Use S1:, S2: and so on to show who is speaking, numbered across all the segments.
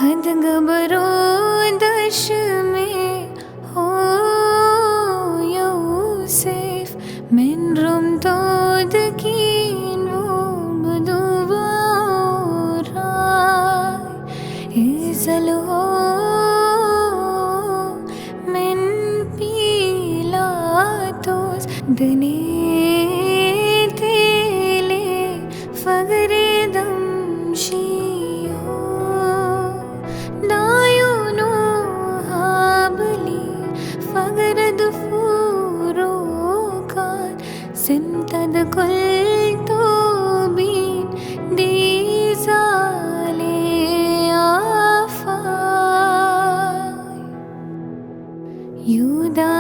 S1: हद गबरो दश में हो यूसेफ من رم تود كين وبدوباراي إزلو من بيلاطوس دنيتيلي فقر دمشيو دايونو هابلي فقر دفورو سمتد كل توبين ديزالي آفاي يودا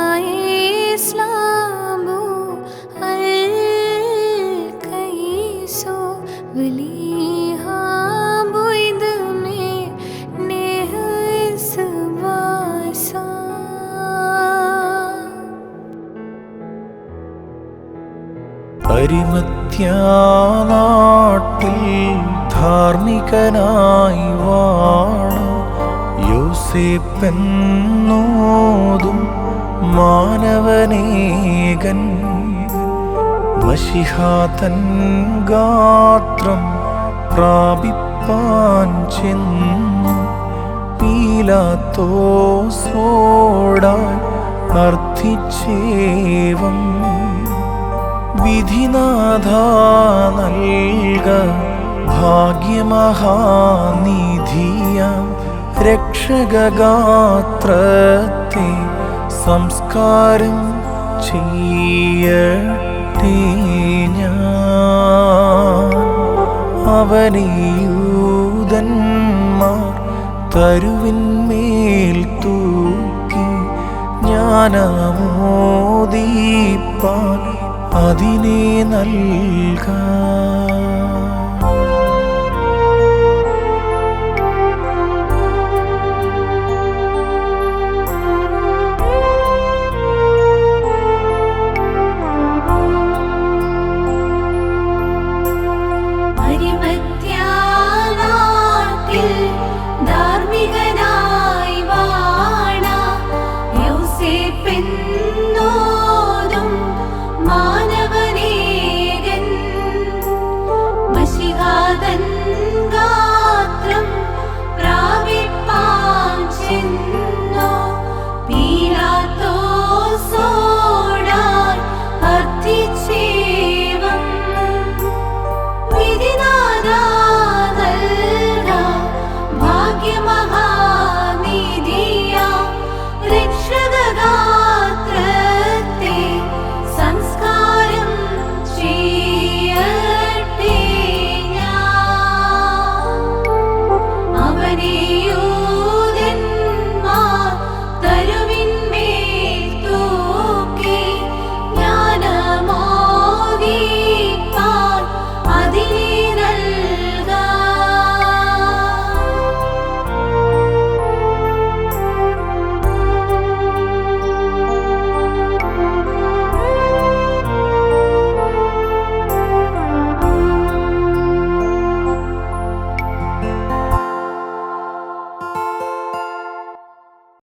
S1: إسلامو الكيسو وليها بويد में नेह इसबासा
S2: അരിമത്യാനാട്ടിൽ ധാർമ്മികനായി വാണ യോസേപ്പെന്നോതും മാനവനേകൻ മശിഹാതൻ ഗാത്രം പ്രാപിപ്പാൻ ചെന്നു പീലാത്തോസോടായി അർത്ഥിച്ചേവം വിധിനാഥ നൽക ഭാഗ്യമഹാനിധിയ രക്ഷകഗാത്രത്തെ സംസ്കാരം ചെയ്യട്ടെ ഞാൻ അവനെ യൂദന്മാർ തരുവിന്മേൽ തൂക്കി ജ്ഞാനമോദീപ്പാൻ അതിനെ നൽക